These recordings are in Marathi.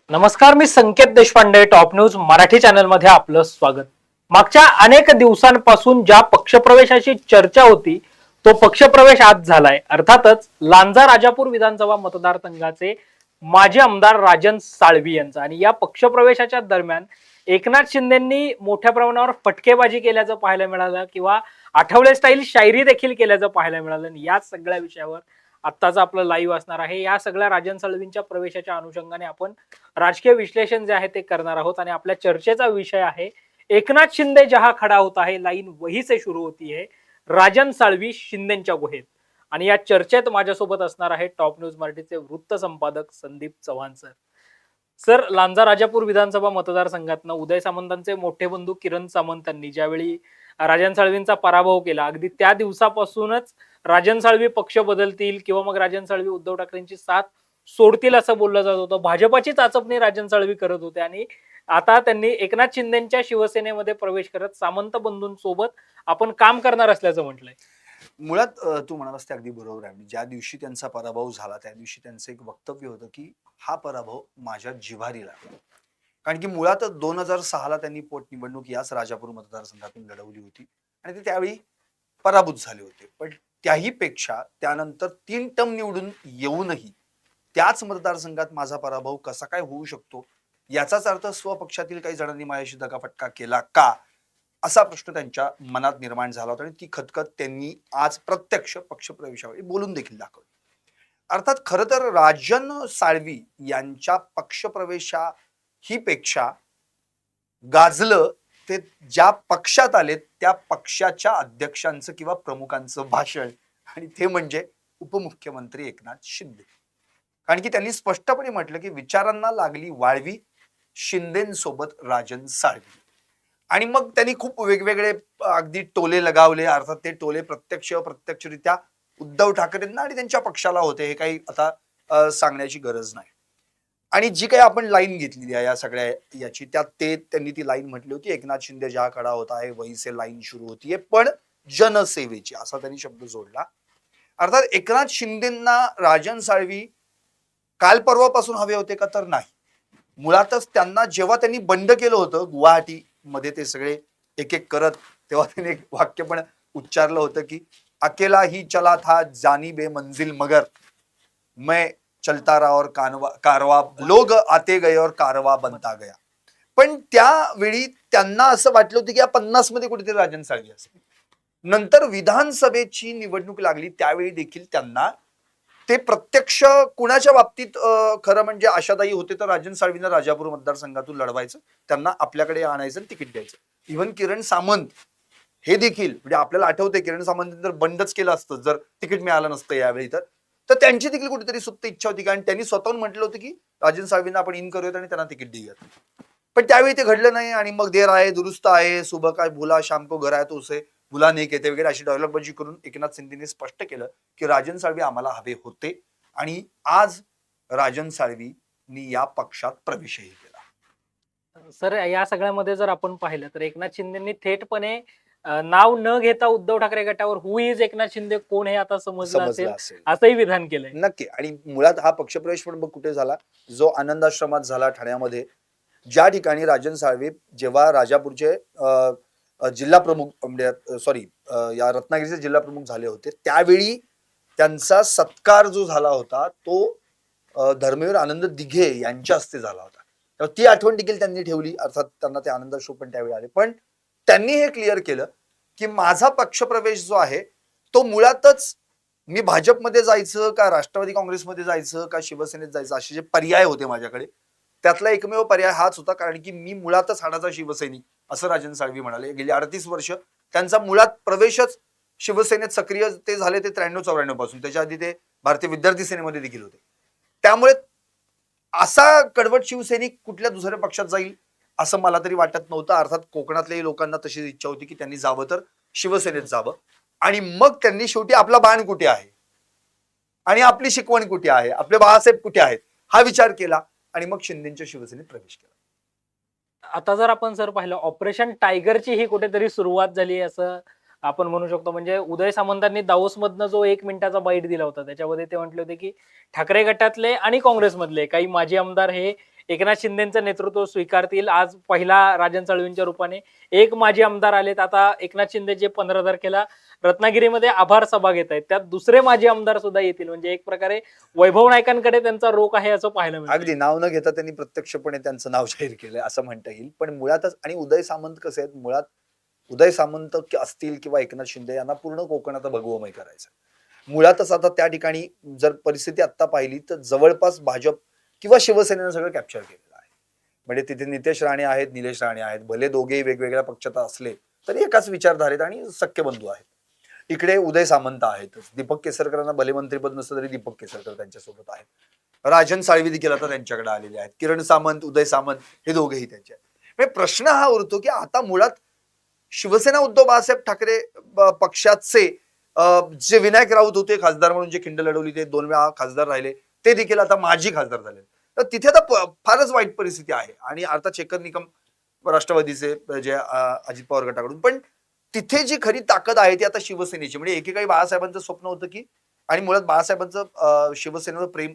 नमस्कार, मी Sanket Deshpande. Top news Marathi channel मध्ये आपलं स्वागत. मागच्या अनेक दिवसांपासून ज्या पक्षप्रवेशाची चर्चा होती तो पक्षप्रवेश आज झालाय. अर्थातच लांजा राजापूर विधानसभा मतदारसंघाचे माजी आमदार राजन साळवी यांचा आणि या पक्षप्रवेशाच्या दरम्यान एकनाथ शिंदेंनी मोठ्या प्रमाणावर फटकेबाजी केल्याचं पाहायला मिळालं किंवा आठवले स्टाईल शायरी देखील केल्याचं पाहायला मिळालं. आणि या सगळ्या विषयावर आत्ताचं आपलं लाईव्ह असणार आहे. या सगळ्या राजन साळवींच्या प्रवेशाच्या अनुषंगाने आपण राजकीय विश्लेषण जे आहे ते करणार आहोत. आणि आपल्या चर्चेचा विषय आहे एकनाथ शिंदे जहां खडा होता है लाईन वही से शुरू होती है, राजन साळवी शिंदेच्या गुहेत. आणि या चर्चेत माझ्यासोबत असणार आहे टॉप न्यूज मराठीचे वृत्त संपादक संदीप चव्हाण सर. सर, लांजा राजापूर विधानसभा मतदारसंघातनं उदय सामंतांचे मोठे बंधू किरण सामंतांनी ज्यावेळी राजन साळवींचा पराभव केला, अगदी त्या दिवसापासूनच राजन साळवी पक्ष बदलतील किंवा मग राजन साळवी उद्धव ठाकरेंची साथ सोडतील असं बोललं जात होतं. भाजपाची चाचपणी राजन साळवी करत होते आणि आता त्यांनी एकनाथ शिंदेच्या शिवसेनेमध्ये प्रवेश करत सामंत बंधूंसोबत आपण काम करणार असल्याचं म्हटलंय. मुळात तू म्हणालास ते अगदी बरोबर आहे. ज्या दिवशी त्यांचा पराभव झाला त्या दिवशी त्यांचं एक वक्तव्य होतं की हा पराभव माझ्या जिव्हारी लागला. कारण की मुळात 2006 त्यांनी पोटनिवडणूक याच राजापूर मतदारसंघातून लढवली होती आणि ते त्यावेळी पराभूत झाले होते. पण त्याही पेक्षा त्यानंतर 3 टर्म निवडून येऊनही त्याच मतदारसंघात माझा पराभव कसा काय होऊ शकतो, याचाच अर्थ स्वपक्षातील काही जणांनी माझ्याशी दगाफटका केला का, असा प्रश्न त्यांच्या मनात निर्माण झाला होता. आणि ती खतखत त्यांनी आज प्रत्यक्ष पक्षप्रवेशावेळी बोलून देखील दाखवली. अर्थात खरं तर राजन साळवी यांच्या पक्षप्रवेशा ही पेक्षा गाजलं ते ज्या पक्षात आले त्या पक्षाच्या अध्यक्षांचं किंवा प्रमुखांचं भाषण, आणि ते म्हणजे उपमुख्यमंत्री एकनाथ शिंदे. कारण की त्यांनी स्पष्टपणे म्हटलं की विचारांना लागली वाळवी, शिंदेसोबत राजन साळवी. आणि मग त्यांनी खूप वेगवेगळे अगदी टोले लगावले. अर्थात ते टोले प्रत्यक्ष अप्रत्यक्षरित्या उद्धव ठाकरेंना आणि त्यांच्या पक्षाला होते, हे काही आता सांगण्याची गरज नाही. आणि जी काही आपण लाईन घेतलेली आहे या सगळ्या याची, त्यात त्यांनी ती लाईन म्हटली होती, एकनाथ शिंदे जहा खडा होता है वही से लाईन सुरू होतीये, पण जनसेवेची, असा त्यांनी शब्द जोडला. अर्थात एकनाथ शिंदेंना राजन साळवी काल परवापासून हवे होते का, तर नाही. मुळातच त्यांना जेव्हा त्यांनी बंड केलं होतं गुवाहाटी मध्ये, ते सगळे एक एक करत, तेव्हा त्यांनी एक वाक्य पण उच्चारलं होतं की अकेला ही चला था जानी बे मंजिल मगर मैं चलता रहा और कारवा लोग आते गए और कारवा बनता गया. पण त्यावेळी त्यांना असं वाटलं होतं की या 50 मध्ये कुठेतरी राजन साळवी असेल. नंतर विधानसभेची निवडणूक लागली त्यावेळी देखील त्यांना ते प्रत्यक्ष कुणाच्या बाबतीत खरं म्हणजे आशादायी होते तर राजन साळवींना राजापूर मतदारसंघातून लढवायचं, त्यांना आपल्याकडे आणायचं, तिकीट द्यायचं. इव्हन किरण सामंत हे देखील, म्हणजे आपल्याला आठवते किरण सामंत जर बंडच केलं असतं, जर तिकीट मिळालं नसतं यावेळी, तर त्यांची देखील कुठेतरी सुप्त इच्छा होती. कारण त्यांनी स्वतःहून म्हटलं होतं की राजन साळवींना आपण इन करूयात आणि त्यांना तिकीट देऊयात. पण त्यावेळी ते घडलं नाही. आणि मग देर आहे दुरुस्त आहे, सुबह का भुला शाम को घर आहे तो उसे भुला नाही कहते वगैरे अशी डायलॉगबाजी करून एकनाथ शिंदेने स्पष्ट केलं की राजन साळवी आम्हाला हवे होते. आणि आज राजन साळवींनी या पक्षात प्रवेशही केला. सर, या सगळ्यामध्ये जर आपण पाहिलं तर एकनाथ शिंदेंनी थेटपणे नाव न घेता उद्धव ठाकरे गटावर हु इज एकनाथ शिंदे कोण हे आता समजलं असेल असंही विधान केलंय. नक्की. आणि मुळात हा पक्षप्रवेश पण बघ कुठे झाला, जो आनंदाश्रमात झाला ठाण्यामध्ये, ज्या ठिकाणी राजन साळवी जेव्हा राजापूरचे जिल्हा प्रमुख, सॉरी या रत्नागिरीचे जिल्हा प्रमुख झाले होते, त्यावेळी त्यांचा सत्कार जो झाला होता तो धर्मवीर आनंद दिघे यांच्या हस्ते झाला होता. तेव्हा ती आठवण देखील त्यांनी ठेवली. अर्थात त्यांना ते आनंदाश्रू पण त्यावेळी आले. पण त्यांनी हे क्लिअर केलं की माझा पक्षप्रवेश जो आहे तो मुळातच मी भाजपमध्ये जायचं का राष्ट्रवादी काँग्रेसमध्ये जायचं का शिवसेनेत जायचं, असे जे पर्याय होते माझ्याकडे, त्यातला एकमेव पर्याय हाच होता. कारण की मी मुळातच हाडाचा शिवसैनिक, असं राजन साळवी म्हणाले. गेली 38 वर्ष त्यांचा मुळात प्रवेशच शिवसेनेत सक्रिय ते झाले ते 93-94 पासून. त्याच्या आधी ते भारतीय विद्यार्थी सेनेमध्ये देखील होते. त्यामुळे असा कडवट शिवसैनिक कुठल्या दुसऱ्या पक्षात जाईल असं मला तरी वाटत नव्हतं. अर्थात कोकणातल्याही लोकांना तशी इच्छा होती की त्यांनी जावं तर शिवसेनेत जावं. आणि मग त्यांनी शेवटी आपला बाण कुठे आहे आणि आपली शिकवण कुठे आहे, आपले बाळासाहेब कुठे आहेत, हा विचार केला आणि मग शिंदेच्या शिवसेनेत प्रवेश केला. आता जर आपण सर पाहिलं ऑपरेशन टायगरची ही कुठेतरी सुरुवात झाली असं आपण म्हणू शकतो. म्हणजे उदय सामंतांनी दावोस मधनं जो 1 मिनिटाचा बाईट दिला होता त्याच्यामध्ये ते म्हटले होते की ठाकरे गटातले आणि काँग्रेसमधले काही माजी आमदार हे एकनाथ शिंदेचं नेतृत्व स्वीकारतील. आज पहिला राजन साळवींच्या रूपाने एक माजी आमदार आलेत. आता एकनाथ शिंदे जे 15 तारखेला रत्नागिरीमध्ये आभार सभा घेत आहेत, त्यात दुसरे माजी आमदार सुद्धा येतील. म्हणजे एक प्रकारे वैभव नाईकांकडे त्यांचा रोख आहे असं पाहायला मिळतं. अगदी नाव न घेता त्यांनी प्रत्यक्षपणे त्यांचं नाव जाहीर केलंय असं म्हणता येईल. पण मुळातच आणि उदय सामंत कसे आहेत, मुळात उदय सामंत असतील किंवा एकनाथ शिंदे यांना पूर्ण कोकणात भगवमय करायचं. मुळातच आता त्या ठिकाणी जर परिस्थिती आता पाहिली तर जवळपास भाजप किंवा शिवसेनेनं सगळं कॅप्चर केलेलं आहे. म्हणजे तिथे नितेश राणे आहेत, निलेश राणे आहेत, भले दोघेही वेगवेगळ्या पक्षात असले तरी एकाच विचारधारेत आणि सख्य बंधू आहेत. इकडे उदय सामंत आहेत, दीपक केसरकरांना भले मंत्रीपद नसतं तरी दीपक केसरकर त्यांच्यासोबत आहेत. राजन साळवी देखील आता त्यांच्याकडे आलेले आहेत. किरण सामंत, उदय सामंत हे दोघेही त्यांचे आहेत. म्हणजे प्रश्न हा उरतो की आता मुळात शिवसेना उद्धव बाळासाहेब ठाकरे पक्षाचे जे विनायक राऊत होते खासदार म्हणून जे खिंड लढवली, ते 2 वेळा खासदार राहिले, ते देखील आता माजी खासदार झाले. तर तिथे आता फारच वाईट परिस्थिती आहे. आणि अर्थात शेखर निकम राष्ट्रवादीचे जे अजित पवार गटाकडून, पण तिथे जी खरी ताकद आहे ती आता शिवसेनेची. म्हणजे एकेकाळी बाळासाहेबांचं स्वप्न होतं की, आणि मुळात बाळासाहेबांचं शिवसेनेवर प्रेम,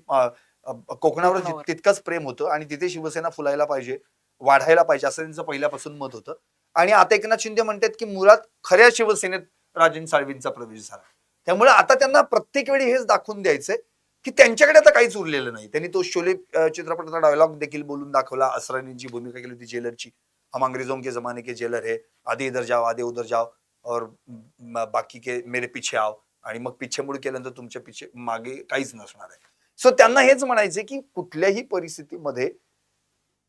कोकणावर तितकंच प्रेम होतं आणि तिथे शिवसेना फुलायला पाहिजे, वाढायला पाहिजे असं त्यांचं पहिल्यापासून मत होतं. आणि आता एकनाथ शिंदे म्हणतात की मुळात खऱ्या शिवसेनेत राजन साळवींचा प्रवेश झाला. त्यामुळे आता त्यांना प्रत्येक वेळी हेच दाखवून द्यायचंय की त्यांच्याकडे आता काहीच उरलेलं नाही. त्यांनी तो शोले चित्रपटाचा डायलॉग देखील बोलून दाखवला. असरानी जी भूमिका केली होती जेलरची, हम अंग्रेजों के जमाने के जेलर है, आधे इधर जाओ आधे उधर जाओ और बाकी के मेरे पीछे आओ, आणि मग पिछे मुड केल्यानंतर तुमच्या पिछे मागे काहीच नसणार आहे. सो त्यांना हेच म्हणायचे की कुठल्याही परिस्थितीमध्ये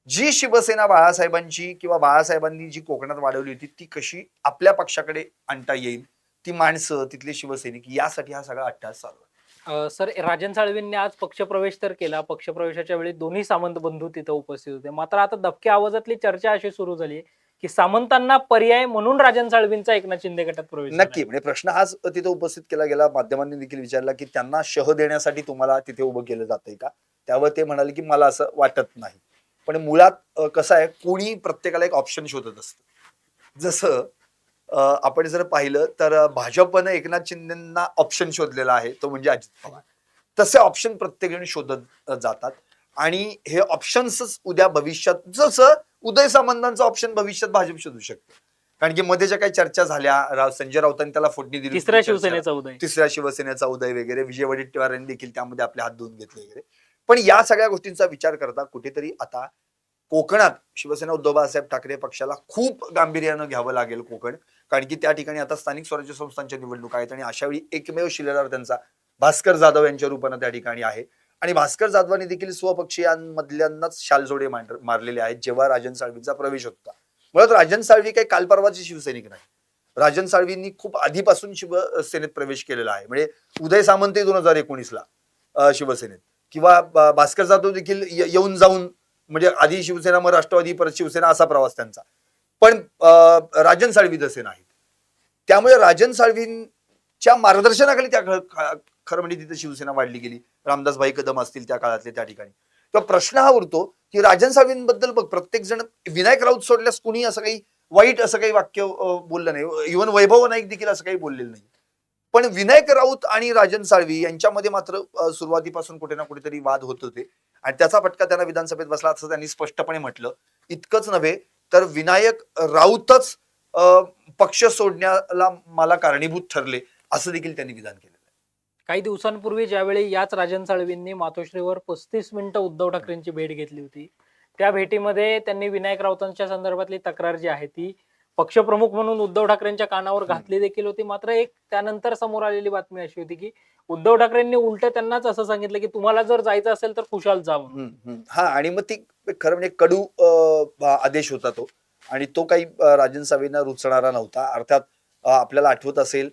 जी शिवसेना बाळासाहेबांची किंवा बाळासाहेबांनी जी कोकणात वाढवली होती ती कशी आपल्या पक्षाकडे आणता येईल, ती माणसं, तिथले शिवसैनिक, यासाठी हा सगळा अट्टहास चालू आहे. सर, राजन साळवींनी आज पक्षप्रवेश तर केला. पक्षप्रवेशाच्या वेळी दोन्ही सामंत बंधू तिथे उपस्थित होते. मात्र आता दबक्या आवाजातली चर्चा अशी सुरू झाली की सामंतांना पर्याय म्हणून राजन साळवींचा एकनाथ शिंदे गटात प्रवेश नक्की, म्हणजे प्रश्न हाच तिथे उपस्थित केला गेला. माध्यमांनी देखील विचारला की त्यांना शह देण्यासाठी तुम्हाला तिथे उभं केलं जातंय का? त्यावर ते म्हणाले की मला असं वाटत नाही. पण मुळात कसं आहे, कोणी प्रत्येकाला एक ऑप्शन शोधत असतं. जसं आपण जर पाहिलं तर भाजपनं एकनाथ शिंदेना ऑप्शन शोधलेला आहे, तो म्हणजे अजित पवार. तसे ऑप्शन प्रत्येक जण शोधत जातात आणि हे ऑप्शन्स उद्या भविष्यात, जसं उदय सामंतांचं ऑप्शन भविष्यात भाजप शोधू शकते. कारण की मध्ये ज्या काही चर्चा झाल्या, संजय राऊतांनी त्याला फोडणी दिली, तिसऱ्या शिवसेनेचा उदय, तिसऱ्या शिवसेनेचा उदय वगैरे, विजय वडेट्टीवारांनी देखील त्यामध्ये आपले हात धुवून घेतले वगैरे. पण या सगळ्या गोष्टींचा विचार करता कुठेतरी आता कोकणात शिवसेना उद्धव बाळासाहेब ठाकरे पक्षाला खूप गांभीर्यानं घ्यावं लागेल कोकण. कारण की त्या ठिकाणी आता स्थानिक स्वराज्य संस्थांच्या निवडणुका आहेत आणि अशावेळी एकमेव शिलेदार त्यांचा भास्कर जाधव यांच्या रूपानं त्या ठिकाणी आहे. आणि भास्कर जाधवांनी देखील स्वपक्षीयांमधल्यांनाच शालजोडे मारलेले आहेत जेव्हा राजन साळवींचा प्रवेश होता. मुळात राजन साळवी काही काल परवाचे शिवसैनिक नाही. राजन साळवींनी खूप आधीपासून शिवसेनेत प्रवेश केलेला आहे. म्हणजे उदय सामंत 2019ला शिवसेनेत, किंवा भास्कर जाधव देखील येऊन जाऊन, म्हणजे आधी शिवसेना मग राष्ट्रवादी परत शिवसेना असा प्रवास त्यांचा. पण राजन साळवी तसे नाहीत. त्यामुळे राजन साळवींच्या मार्गदर्शनाखाली त्या खरं म्हणजे तिथे शिवसेना वाढली गेली. रामदासभाई कदम असतील त्या काळातले त्या ठिकाणी. तर प्रश्न हा उरतो की राजन साळवींबद्दल बघ, प्रत्येक जण, विनायक राऊत सोडल्यास कुणी असं काही वाईट असं काही वाक्य बोललं नाही. इव्हन वैभव नाईक देखील असं काही बोललेलं नाही. पण विनायक राऊत आणि राजन साळवी यांच्यामध्ये मात्र सुरुवातीपासून कुठे ना कुठेतरी वाद होत होते आणि त्याचा फटका त्यांना विधानसभेत बसला असं त्यांनी स्पष्टपणे म्हटलं. इतकंच नव्हे तर विनायक राऊतच पक्ष सोडण्याला मला कारणीभूत ठरले असं देखील त्यांनी विधान केलेलं आहे. काही दिवसांपूर्वी ज्यावेळी याच राजन साळवींनी मातोश्रीवर 35 मिनिटं उद्धव ठाकरेंची भेट घेतली होती, त्या भेटीमध्ये त्यांनी विनायक राऊतांच्या संदर्भातली तक्रार जी आहे ती पक्षप्रमुख म्हणून उद्धव ठाकरेंच्या कानावर घातली देखील होती. मात्र एक त्यानंतर समोर आलेली बातमी अशी होती की उद्धव ठाकरेंनी उलट त्यांनाच असं सांगितलं की तुम्हाला जर जायचं असेल तर खुशाल जावं. हा, आणि मग ती खरं म्हणजे कडू आदेश होता तो, आणि तो काही राजन साळवींना रुचणारा नव्हता. अर्थात आपल्याला आठवत असेल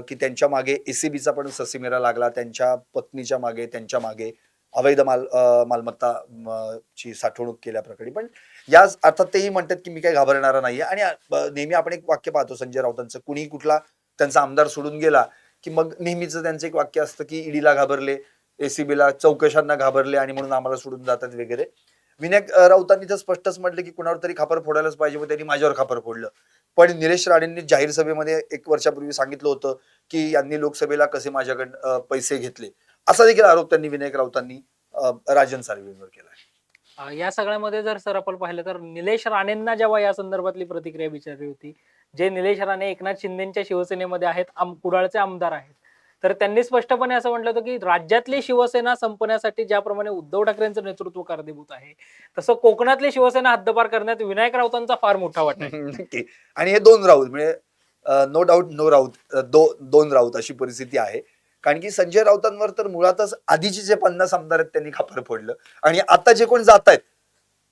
की त्यांच्या मागे एसीबीचा पण ससेमिरा लागला, त्यांच्या पत्नीच्या मागे, त्यांच्या मागे अवैध मालमत्ता ची साठवणूक केल्याप्रकरणी. पण याच अर्थात तेही म्हणतात की मी काही घाबरणारा नाहीये. आणि नेहमी आपण एक वाक्य पाहतो संजय राऊतांचं, कुणी कुठला त्यांचा आमदार सोडून गेला की मग नेहमीच त्यांचं एक वाक्य असतं की ईडीला घाबरले, एसीबीला चौकशांना घाबरले आणि म्हणून आम्हाला सोडून जातात वगैरे. विनायक राऊतांनी तर स्पष्टच म्हटलं की कुणावर तरी खापर फोडायलाच पाहिजे, मग त्यांनी माझ्यावर खापर फोडलं. पण निलेश राणेंनी जाहीर सभेमध्ये 1 वर्षापूर्वी सांगितलं होतं की यांनी लोकसभेला कसे माझ्याकडे पैसे घेतले, असा देखील आरोप त्यांनी विनायक राऊतांनी राजन साळवींवर केला. या सगळ्यामध्ये जर सर आपण पाहिलं तर निलेश राणेंना जेव्हा या संदर्भातली प्रतिक्रिया विचारली होती, जे निलेश राणे एकनाथ शिंदेच्या शिवसेनेमध्ये आहेत, कुडाळचे आमदार आहेत. तर त्यांनी स्पष्टपणे असं म्हटलं होतं, की राज्यातली शिवसेना संपण्यासाठी ज्याप्रमाणे उद्धव ठाकरेंचं नेतृत्व कारणीभूत आहे, तसं कोकणातली शिवसेना हद्दपार करण्यात विनायक राऊतांचा फार मोठा वाटा आहे. नक्की. आणि हे दोन राऊत म्हणजे नो डाऊट नो राऊत, दोन राऊत अशी परिस्थिती आहे. कारण की संजय राऊतांवर तर मुळातच आधीचे जे 50 आमदार आहेत त्यांनी खापर फोडलं आणि आता जे कोण जात आहेत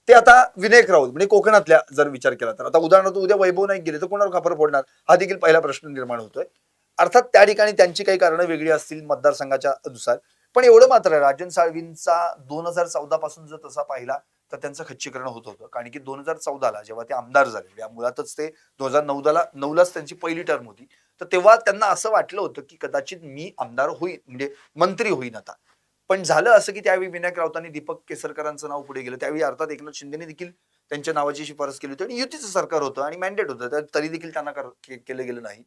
ते आता विनायक राऊत म्हणजे कोकणातल्या जर विचार केला तर आता उदाहरणार्थ उद्या वैभव नाईक गेले तर कोणावर खापर फोडणार हा देखील पहिला प्रश्न निर्माण होतोय. अर्थात त्या ठिकाणी त्यांची काही कारणं वेगळी असतील मतदारसंघाच्या अनुसार, पण एवढं मात्र आहे राजन साळवींचा 2014 पासून जर तसा पाहिला तर त्यांचं खच्चीकरण होत होतं. कारण की 2014ला जेव्हा ते आमदार झाले, या मुळातच ते 2009लाच त्यांची पहिली टर्म होती, तर तेव्हा त्यांना असं वाटलं होतं की कदाचित मी आमदार होईन म्हणजे मंत्री होईन आता. पण झालं असं की त्यावेळी विनायक राऊतांनी दीपक केसरकरांचं नाव पुढे गेलं. त्यावेळी अर्थात एकनाथ शिंदेने देखील त्यांच्या नावाची शिफारस केली होती आणि युतीचं सरकार होतं आणि मॅन्डेट होतं, तरी देखील त्यांना केलं गेलं नाही.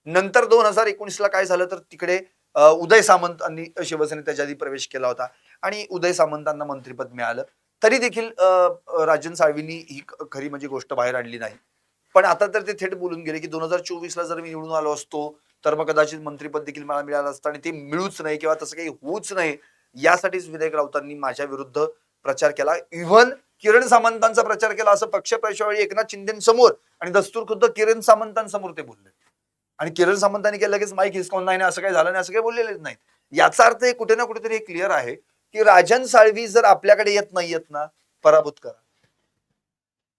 नंतर 2019ला काय झालं तर तिकडे उदय सामंतांनी शिवसेनेत त्याच्या आधी प्रवेश केला होता आणि उदय सामंतांना मंत्रिपद मिळालं. तरी देखील राजन साळवींनी ही खरी म्हणजे गोष्ट बाहेर आणली नाही. पण आता तर ते थेट बोलून गेले की 2024ला जर मी निवडून आलो असतो तर मग कदाचित मंत्रिपद देखील मला मिळालं असतं आणि ते मिळूच नाही किंवा तसं काही होऊच नाही यासाठीच विनायक राऊतांनी माझ्या विरुद्ध प्रचार केला. इव्हन किरण सामंतांचा प्रचार केला असं पक्षप्रवेशावेळी एकनाथ शिंदेसमोर आणि दस्तूर खुद्द किरण सामंतांसमोर ते बोलले. आणि किरण सामंतांनी केलं लगेच माईक हिसकावून नाही असं काही झालं नाही असं काही बोललेलेच नाही. याचा अर्थ कुठे ना कुठेतरी हे क्लिअर आहे की राजन साळवी जर आपल्याकडे येत नाहीयेत ना, पराभूत करा.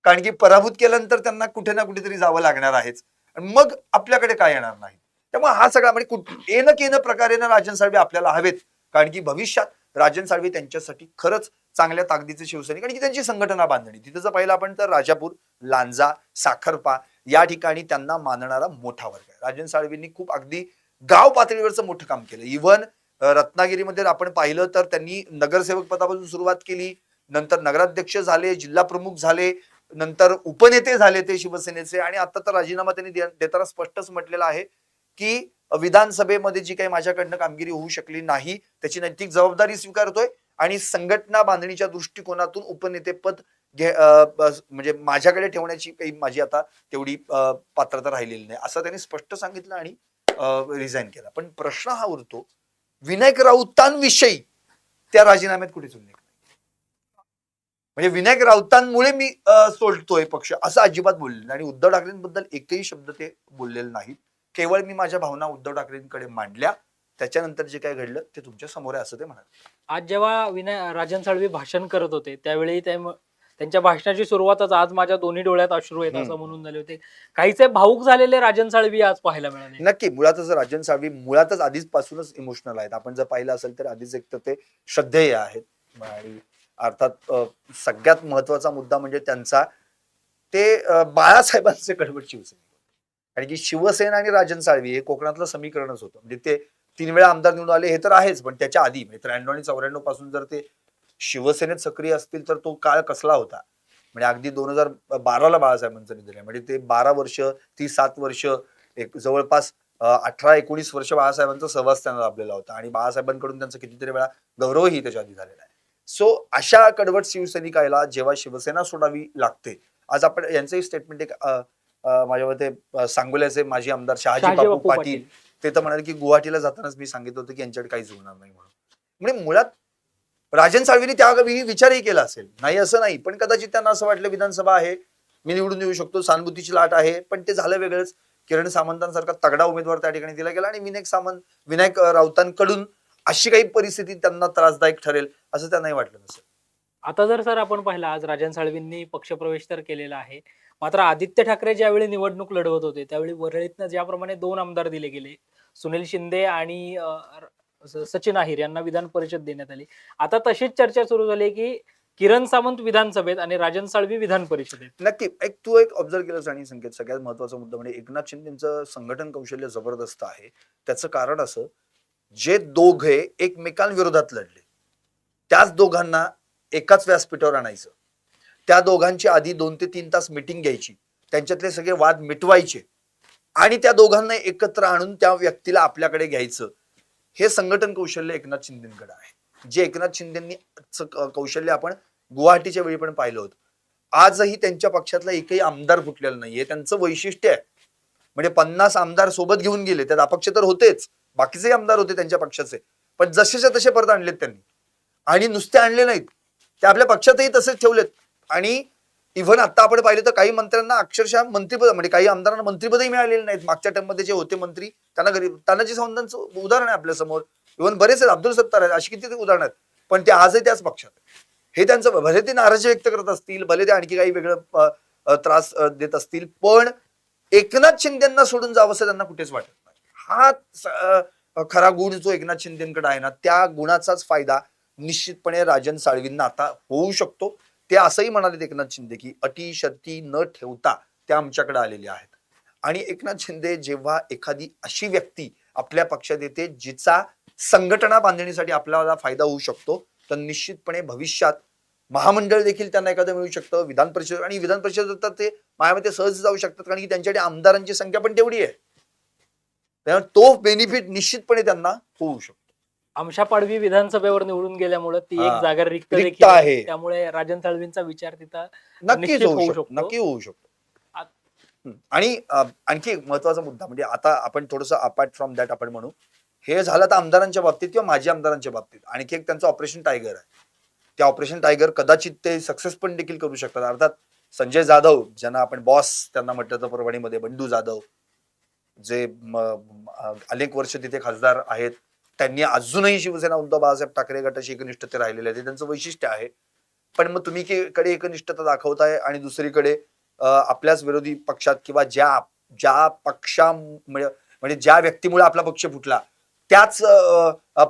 कारण की पराभूत केल्यानंतर त्यांना कुठे ना कुठेतरी जावं लागणार आहेच आणि मग आपल्याकडे काय येणार नाही. त्यामुळे हा सगळा म्हणजे येणं प्रकारे ना राजन साळवी आपल्याला हवेत. कारण की भविष्यात राजन साळवी त्यांच्यासाठी खरंच चांगल्या ताकदीचे शिवसैनिक आणि की त्यांची संघटना बांधणी तिथं जर पाहिलं आपण तर राजापूर, लांजा, साखरपा या ठिकाणी त्यांना मानणारा मोठा वर्ग आहे. राजन साळवींनी खूप अगदी गाव पातळीवरचं मोठं काम केलं. इव्हन रत्नागिरीमध्ये आपण पाहिलं तर त्यांनी नगरसेवक पदापासून सुरुवात केली, नंतर नगराध्यक्ष झाले, जिल्हा प्रमुख झाले, नंतर उपनेते झाले ते शिवसेनेचे आणि आता तर राजीनामा त्यांनी देताना स्पष्टच म्हटलेला आहे की विधानसभेमध्ये जी काही माझ्याकडनं कामगिरी होऊ शकली नाही त्याची नैतिक जबाबदारी स्वीकारतोय आणि संघटना बांधणीच्या दृष्टिकोनातून उपनेतेपद म्हणजे माझ्याकडे ठेवण्याची काही माझी आता तेवढी पात्रता राहिलेली नाही असं त्यांनी स्पष्ट सांगितलं आणि रिझाईन केला. पण प्रश्न हा उरतो विनायक राऊतांविषयी त्या राजीनाम्यात कुठेच उल्लेख नाही. म्हणजे विनायक राऊतांमुळे मी सोडतोय पक्ष असं अजिबात बोलले आणि उद्धव ठाकरेंबद्दल एकही शब्द ते बोललेले नाहीत. केवळ मी माझ्या भावना उद्धव ठाकरेंकडे मांडल्या, त्याच्यानंतर जे काय घडलं ते तुमच्या समोर आहे असं ते म्हणाले. आज जेव्हा राजन साळवी भाषण करत होते त्यावेळी त्यांच्या भाषणाची सुरुवातच आज माझ्या दोन्ही डोळ्यात अश्रू आहेत असं म्हणून झाले होते. काहीचे भाऊक झालेले राजन साळवी आज पाहायला मिळाले. नक्की. मुळातच राजन साळवी मुळातच आधीपासूनच इमोशनल आहेत. आपण जर पाहिलं असेल तर आधीच एक तर ते श्रद्धेय आहेत आणि अर्थात सगळ्यात महत्वाचा मुद्दा म्हणजे त्यांचा ते बाळासाहेबांचे कडवट शिवसैनिक. कारण की शिवसेना आणि राजन साळवी हे कोकणातलं समीकरणच होतं. म्हणजे ते 3 वेळा आमदार निवडून आले हे तर आहेच, पण त्याच्या आधी म्हणजे 93 आणि 94 पासून जर ते शिवसेनेत सक्रिय असतील तर तो काळ कसला होता. म्हणजे अगदी 2012ला बाळासाहेबांचं निधन आहे. म्हणजे ते 12 वर्ष, ती 7 वर्ष, एक जवळपास 18-19 वर्ष बाळासाहेबांचा सहवास त्यांना लाभलेला होता आणि बाळासाहेबांकडून त्यांचा कितीतरी वेळा गौरवही त्याच्या आधी झालेला आहे. सो अशा कडवट शिवसैनिकाला जेव्हा शिवसेना सोडावी लागते, आज आपण यांचंही स्टेटमेंट एक माझ्या मते सांगोल्याचे माजी आमदार शहाजी बापू पाटील ते तर म्हणाले की गुवाहाटीला जातानाच मी सांगितलं होतं की यांच्याकडे काहीच होणार नाही म्हणून. म्हणजे मुळात राजन साळवींनी त्यावेळी विचारही केला असेल, नाही असं नाही, पण कदाचित त्यांना असं वाटलं विधानसभा आहे, मी निवडून येऊ शकतो, सहानुभूतीची लाट आहे, पण ते झालं वेगळंच. किरण सामंतांसारखा तगडा उमेदवार त्या ठिकाणी दिला गेला आणि विनायक राऊतांकडून अशी काही परिस्थिती त्यांना त्रासदायक ठरेल असं त्यांनाही वाटलं नसेल. आता जर सर आपण पाहिलं आज राजन साळवींनी पक्षप्रवेश तर केलेला आहे, मात्र आदित्य ठाकरे ज्यावेळी निवडणूक लढवत होते त्यावेळी वरळीतनं ज्याप्रमाणे 2 आमदार दिले गेले, सुनील शिंदे आणि सचिन अहिर यांना विधान परिषद देण्यात आली. आता तशीच चर्चा सुरू झाली की किरण सामंत विधानसभेत आणि राजन साळवी विधान परिषदेत. नक्की. तू एक ऑब्झर्व केलंस आणि संकेत सगळ्यात महत्वाचा मुद्दा म्हणजे एकनाथ शिंदेचं संघटन कौशल्य जबरदस्त आहे. त्याचं कारण असं, जे दोघे एकमेकांविरोधात लढले त्याच दोघांना एकाच व्यासपीठावर आणायचं, त्या दोघांची आधी 2 ते 3 तास मीटिंग घ्यायची, त्यांच्यातले सगळे वाद मिटवायचे आणि त्या दोघांना एकत्र आणून त्या व्यक्तीला आपल्याकडे घ्यायचं. हे संघटन कौशल्य एकनाथ शिंदेकडे आहे, जे एकनाथ शिंदेनी कौशल्य आपण गुवाहाटीच्या वेळी पण पाहिलं होतं. आजही त्यांच्या पक्षातला एकही आमदार फुटलेला नाहीये. त्यांचं वैशिष्ट्य आहे. म्हणजे 50 आमदार सोबत घेऊन गेले, त्यात अपक्ष तर होतेच, बाकीचे आमदार होते त्यांच्या पक्षाचे, पण जसेच्या तसे परत आणलेत त्यांनी. आणि नुसते आणले नाहीत, ते आपल्या पक्षातही तसेच ठेवलेत. आणि इव्हन आता आपण पाहिलं तर काही मंत्र्यांना अक्षरशः मंत्रिपद, म्हणजे काही आमदारांना मंत्रिपदही मिळालेले नाहीत. मागच्या टर्ममध्ये जे होते मंत्री त्यांना गरीब, तानाजी सावंतांचं उदाहरण आहे आपल्या समोर. इव्हन बरेच आहेत, अब्दुल सत्तार आहेत, अशी किती उदाहरणं आहेत, पण ते आजही त्याच पक्षात आहेत. हे त्यांचं, भले ते नाराजी व्यक्त करत असतील, भले ते आणखी काही वेगळं त्रास देत असतील, पण एकनाथ शिंदेना सोडून जावं असं त्यांना कुठेच वाटत नाही. हा खरा गुण जो एकनाथ शिंदेकडे आहे ना, त्या गुणाचाच फायदा निश्चितपणे राजन साळवींना आता होऊ शकतो. ते असंही म्हणाले एकनाथ शिंदे की अटी शर्ती न ठेवता त्या आमच्याकडे आलेले आहेत. आणि एकनाथ शिंदे जेव्हा एखादी अशी व्यक्ती आपल्या पक्षात येते जिचा संघटना बांधणीसाठी आपल्याला फायदा होऊ शकतो, तर निश्चितपणे भविष्यात महामंडळ देखील त्यांना एखादं मिळू शकतं. विधान परिषद, आणि विधान परिषद तर ते माझ्यामध्ये सहज जाऊ शकतात, कारण की त्यांच्याकडे आमदारांची संख्या पण तेवढी आहे. त्यामुळे तो बेनिफिट निश्चितपणे त्यांना होऊ शकतो. आमशा पाडवी विधानसभेवर निवडून गेल्यामुळे ती एक हा, जागा रिक्त रिक्त देखील आहे. त्यामुळे राजन साळवींचा विचार तिथं नक्कीच निश्चित होऊ होऊ शकतो, शकतो. नक्की होऊ शकतो. आ- आणि आणखी एक महत्वाचा मुद्दा, म्हणजे आता आपण थोडंसं अपार्ट फ्रॉम दॅट आपण म्हणू, हे झालं तर आमदारांच्या बाबतीत किंवा माजी आमदारांच्या बाबतीत. आणखी एक त्यांचं ऑपरेशन टायगर आहे. त्या ऑपरेशन टायगर कदाचित ते सक्सेस पण देखील करू शकतात. अर्थात संजय जाधव, ज्यांना आपण बॉस त्यांना म्हटलं तर परभणीमध्ये, बंडू जाधव, जे अनेक वर्ष तिथे खासदार आहेत, त्यांनी अजूनही शिवसेना उद्धव बाळासाहेब ठाकरे गटाशी एकनिष्ठते राहिलेले आहे, ते त्यांचं वैशिष्ट्य आहे. पण मग तुम्ही कडे एकनिष्ठता दाखवताय आणि दुसरीकडे आपल्याच विरोधी पक्षात किंवा ज्या ज्या पक्षामुळे, म्हणजे ज्या व्यक्तीमुळे आपला पक्ष फुटला त्याच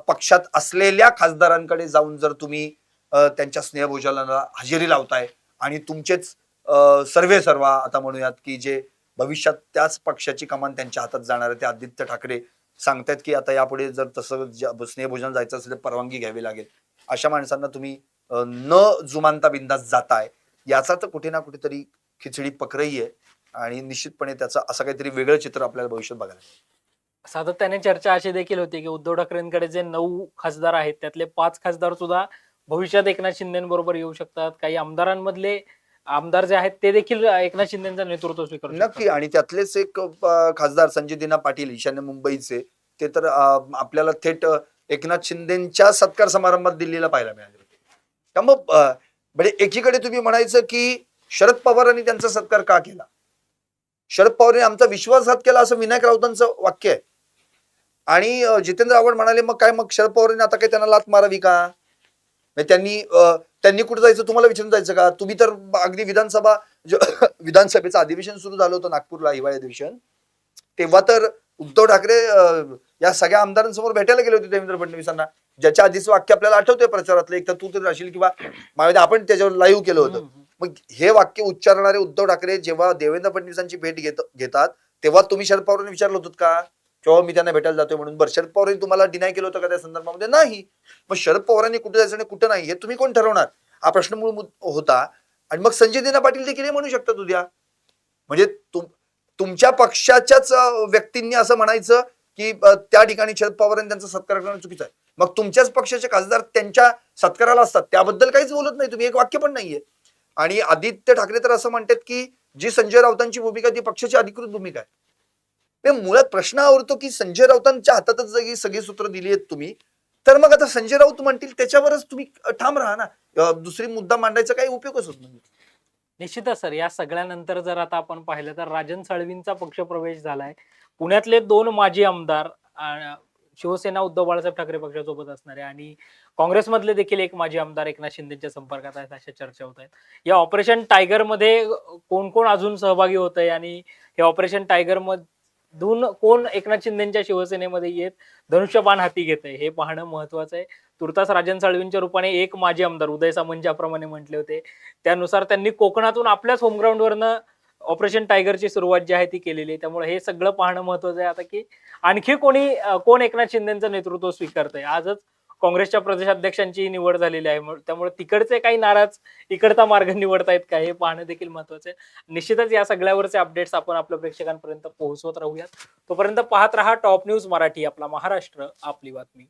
पक्षात असलेल्या खासदारांकडे जाऊन जर तुम्ही त्यांच्या स्नेहभोजनाला हजेरी लावताय आणि तुमचेच सर्वे सर्वा आता म्हणूयात की जे भविष्यात त्याच पक्षाची कमान त्यांच्या हातात जाणार आहे, ते आदित्य ठाकरे सांगतायत की आता यापुढे जर तसं स्नेहभोजन जायचं असेल तर परवानगी घ्यावी लागेल. अशा माणसांना तुम्ही न जुमानता बिंदास जाताय, याचा तर कुठे ना कुठेतरी खिचडी पकरही आहे. आणि निश्चितपणे त्याचं असं काहीतरी वेगळं चित्र आपल्याला भविष्यात बघायला मिळेल. सातत्याने चर्चा अशी देखील होती की उद्धव ठाकरेंकडे जे 9 खासदार आहेत त्यातले 5 खासदार सुद्धा भविष्यात एकनाथ शिंदेबरोबर येऊ शकतात. काही आमदारांमधले आमदार जे आहेत ते देखील एकनाथ शिंदेचं नेतृत्व स्वीकारू नक्की. शकतात. आणि त्यातलेच एक खासदार संजय दिना पाटील, ईशान्य मुंबईचे, ते तर आपल्याला थेट एकनाथ शिंदेच्या सत्कार समारंभात दिल्लीला पाहायला मिळाले होते. त्यामुळे म्हणजे एकीकडे तुम्ही म्हणायचं की शरद पवारांनी त्यांचा सत्कार का केला, शरद पवारांनी आमचा विश्वासघात केला, असं विनायक राऊतांचं वाक्य आहे. आणि जितेंद्र आव्हाड म्हणाले मग काय, मग शरद पवारांनी आता काय त्यांना लाथ मारावी का, म्हणजे त्यांनी कुठे जायचं, तुम्हाला विचारून जायचं का? तुम्ही तर अगदी विधानसभा विधानसभेचं अधिवेशन सुरू झालं होतं नागपूरला, हिवाळी अधिवेशन, तेव्हा तर उद्धव ठाकरे या सगळ्या आमदारांसमोर भेटायला गेले होते देवेंद्र फडणवीसांना. ज्याच्या आधीच वाक्य आपल्याला आठवतंय प्रचारातलं, एक तर तू तरी राशील किंवा आपण त्याच्यावर लाईव्ह केलं होतं. मग हे वाक्य उच्चारणारे उद्धव ठाकरे जेव्हा देवेंद्र फडणवीसांची भेट घेतात, तेव्हा तुम्ही शरद पवारांनी विचारलं होतं का किंवा मी त्यांना भेटायला जातोय म्हणून? बरं, शरद पवारांनी तुम्हाला डिनाय केलं होतं का त्या संदर्भामध्ये? नाही. मग शरद पवारांनी कुठे जायचं आणि कुठं नाही हे तुम्ही कोण ठरवणार, हा प्रश्न मूळ होता. आणि मग संजय दिना पाटील देखील हे म्हणू शकतात उद्या, म्हणजे तुमच्या पक्षाच्याच व्यक्तींनी असं म्हणायचं की त्या ठिकाणी शरद पवारांनी त्यांचा सत्कार करणं चुकीचं आहे. मग तुमच्याच पक्षाचे खासदार त्यांच्या सत्काराला असतात, त्याबद्दल काहीच बोलत नाही तुम्ही, एक वाक्य पण नाहीये. आणि आदित्य ठाकरे तर असं म्हणतात की जी संजय राऊतांची भूमिका ती पक्षाची अधिकृत भूमिका आहे. मुळात प्रश्न आवडतो की संजय राऊतांच्या हातातच जर ही सगळी सूत्र दिली आहेत तुम्ही, तर मग आता संजय राऊत म्हणतील त्याच्यावरच तुम्ही ठाम राहा ना, दुसरी मुद्दा मांडायचा काही उपयोगच होत नाही. निश्चितच सर, या सगळ्यानंतर जर आता आपण पाहिलं तर राजन साळवींचा पक्षप्रवेश झालाय. पुण्यातले 2 माजी आमदार, शिवसेना उद्धव बाळासाहेब ठाकरे पक्षासोबत असणारे आणि काँग्रेसमधले देखील एक माजी आमदार एकनाथ शिंदेच्या संपर्कात आहेत, अशा चर्चा होत आहेत. या ऑपरेशन टायगर मध्ये कोण कोण अजून सहभागी होत आहे आणि हे ऑपरेशन टायगर मधून कोण एकनाथ शिंदेच्या शिवसेनेमध्ये येत धनुष्यबाण हाती घेत आहे हे पाहणं महत्वाचं आहे. तुर्तास राजन साळवींच्या रूपाने एक माजी आमदार उदय सामंत ज्याप्रमाणे म्हटले होते त्यानुसार त्यांनी कोकणातून आपल्याच होमग्राऊंडवरनं ऑपरेशन टायगरची सुरुवात जी आहे ती केलेली आहे. त्यामुळे हे सगळं पाहणं महत्वाचं आहे आता की आणखी कोण एकनाथ शिंदेचं नेतृत्व स्वीकारतंय. आजच काँग्रेसच्या प्रदेशाध्यक्षांची निवड झालेली आहे, त्यामुळे तिकडचे काही नाराज इकडचा मार्ग निवडतायत का हे पाहणं देखील महत्वाचं आहे. निश्चितच या सगळ्यावरचे अपडेट्स आपण आपल्या प्रेक्षकांपर्यंत पोहोचवत राहूयात. तोपर्यंत पाहत रहा टॉप न्यूज मराठी, आपला महाराष्ट्र आपली बातमी.